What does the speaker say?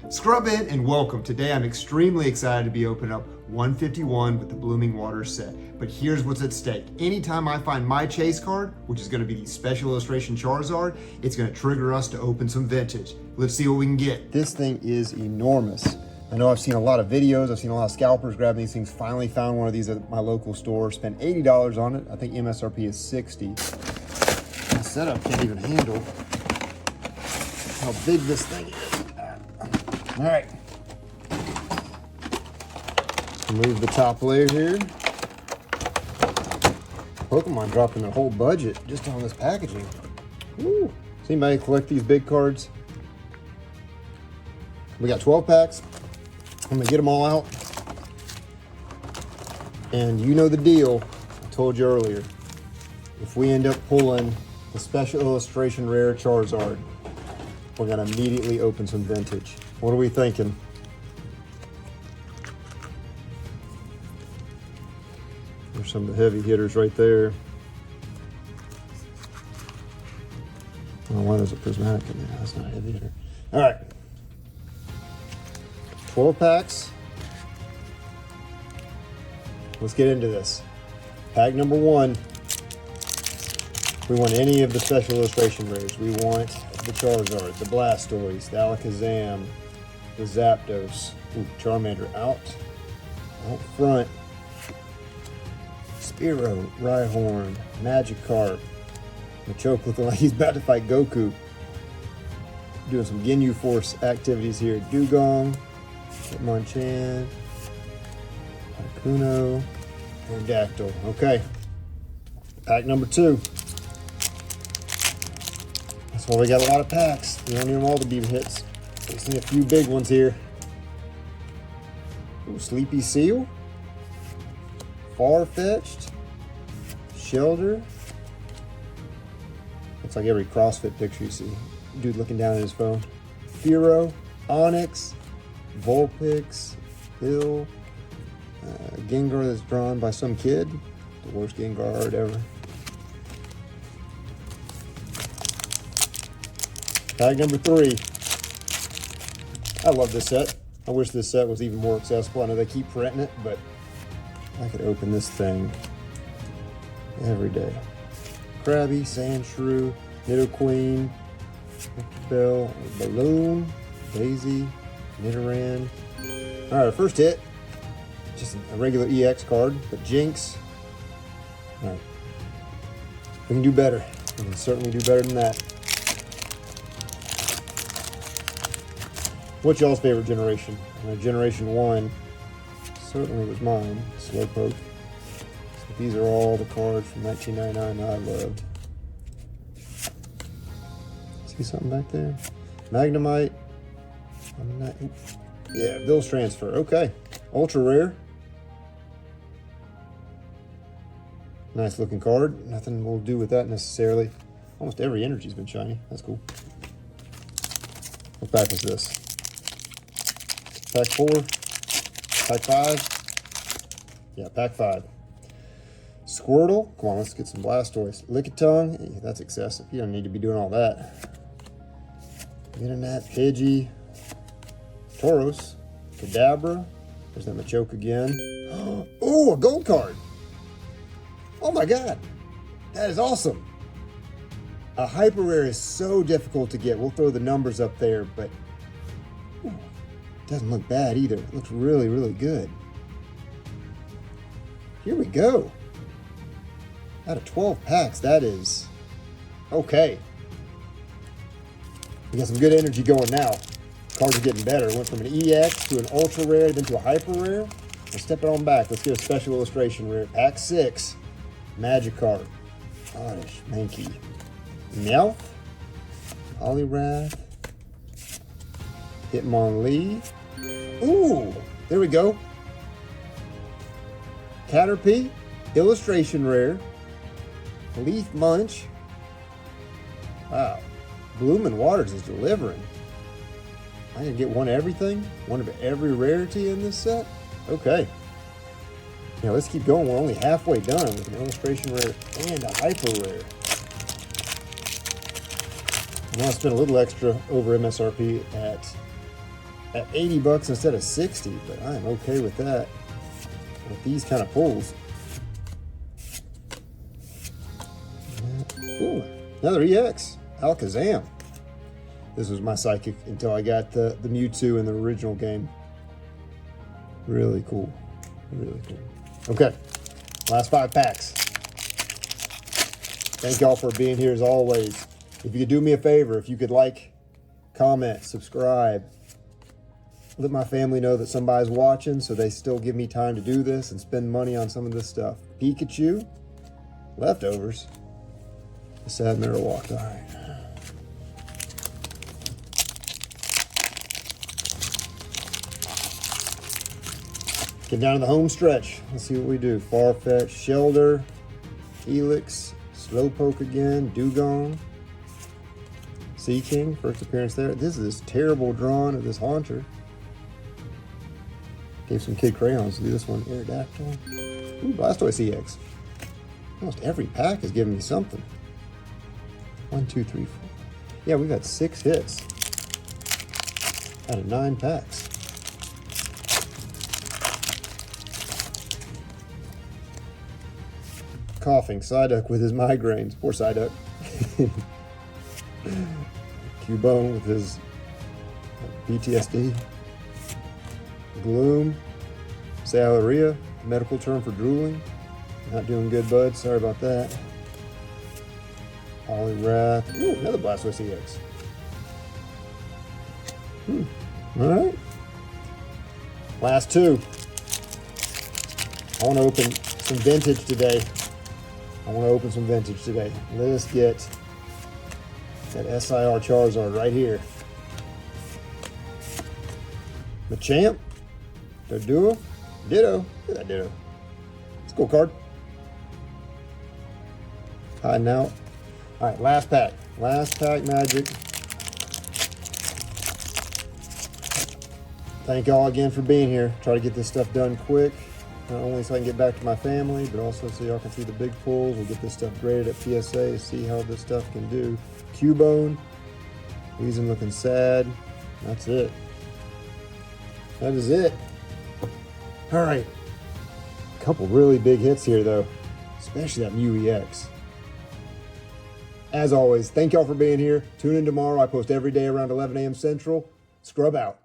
Scrub in and welcome. Today I'm extremely excited to be opening up 151 with the Blooming Waters set. But here's what's at stake. Anytime I find my chase card, which is going to be the Special Illustration Charizard, it's going to trigger us to open some vintage. Let's see what we can get. This thing is enormous. I know I've seen a lot of videos, I've seen a lot of scalpers grabbing these things. Finally found one of these at my local store, spent $80 on it. I think MSRP is $60. The setup can't even handle how big this thing is. All right, remove the top layer here. Pokemon dropping their whole budget just on this packaging. Woo. Does anybody collect these big cards? We got 12 packs. I'm gonna get them all out. And you know the deal, I told you earlier. If we end up pulling the Special Illustration Rare Charizard, we're gonna immediately open some vintage. What are we thinking? There's some of the heavy hitters right there. Oh, why there's a prismatic in there? That's not a heavy hitter. All right. 12 packs. Let's get into this. Pack number 1. We want any of the Special Illustration Rares. We want the Charizard, the Blastoise, the Alakazam, the Zapdos. Ooh, Charmander out front. Spearow, Rhyhorn, Magikarp. Machoke looking like he's about to fight Goku. Doing some Ginyu Force activities here. Dugong, Hitmonchan, Articuno, and Dactyl. Okay, pack number 2. That's why we got a lot of packs. We don't need them all to be hits. We see a few big ones here. Ooh, Sleepy Seal, Farfetch'd, Shelter. Looks like every CrossFit picture you see. Dude looking down at his phone. Fearow, Onyx, Vulpix, Hill, Gengar that's drawn by some kid. The worst Gengar art ever. Pack number 3. I love this set. I wish this set was even more accessible. I know they keep printing it, but I could open this thing every day. Krabby, Sandshrew, Nidoqueen, Bell, Balloon, Daisy, Nidoran. All right, our first hit, just a regular EX card, but Jinx. All right, we can do better. We can certainly do better than that. What's y'all's favorite generation? Generation 1 certainly was mine, Slowpoke. So these are all the cards from 1999 that I loved. See something back there? Magnemite. Yeah, Bill's Transfer. Okay. Ultra rare. Nice looking card. Nothing we'll do with that necessarily. Almost every energy's been shiny. That's cool. What pack is this? Pack 4? Pack 5? Yeah, pack 5. Squirtle. Come on, let's get some Blastoise. Lickitung. Hey, that's excessive. You don't need to be doing all that. Internet, Pidgey, Tauros, Kadabra. There's that Machoke again. Oh, a gold card. Oh my God. That is awesome. A hyper rare is so difficult to get. We'll throw the numbers up there, but ooh, doesn't look bad either. It looks really, really good. Here we go. Out of 12 packs, that is okay. We got some good energy going now. Cards are getting better. Went from an EX to an ultra rare, then to a hyper rare. Let's step it on back. Let's get a Special Illustration Rare. Pack 6. Magikarp. Oddish. Mankey. Meowth. Poliwrath. Hitmonlee. Ooh, there we go. Caterpie. Illustration Rare. Leaf Munch. Wow. Blooming Waters is delivering. I can get one of everything, one of every rarity in this set. Okay. Now let's keep going. We're only halfway done with an illustration rare and a hyper rare. And I'll spend a little extra over MSRP at at 80 bucks instead of 60, but I am okay with that with these kind of pulls. Ooh, another EX, Alakazam. This was my psychic until I got the Mewtwo in the original game. Really cool, really cool. Okay, last 5 packs. Thank y'all for being here as always. If you could do me a favor, if you could like, comment, subscribe, let my family know that somebody's watching so they still give me time to do this and spend money on some of this stuff. Pikachu, leftovers, the sad Marowak. All right. Get down to the home stretch. Let's see what we do. Farfetch, Shelter, Helix, Slowpoke again, Dugong, Sea King, first appearance there. This is this terrible drawing of this Haunter. Gave some kid crayons to do this one. Aerodactyl. Ooh, Blastoise EX. Almost every pack is giving me something. 1, 2, 3, 4. Yeah, we've got 6 hits out of 9 packs. Coughing Psyduck with his migraines. Poor Psyduck. Cubone with his PTSD. Gloom. Salaria, medical term for drooling. Not doing good, bud. Sorry about that. Poliwrath. Ooh, another Blastoise EX. Alright. Last 2. I want to open some vintage today. Let us get that SIR Charizard right here. Machamp. Ditto. Look at that Ditto. It's a cool card. Hiding out. Alright, last pack. Last pack magic. Thank y'all again for being here. Try to get this stuff done quick. Not only so I can get back to my family, but also so y'all can see the big pulls. We'll get this stuff graded at PSA, see how this stuff can do. Cubone. Weezing looking sad. That's it. That is it. All right. A couple really big hits here, though. Especially that Mew EX. As always, thank y'all for being here. Tune in tomorrow. I post every day around 11 a.m. Central. Scrub out.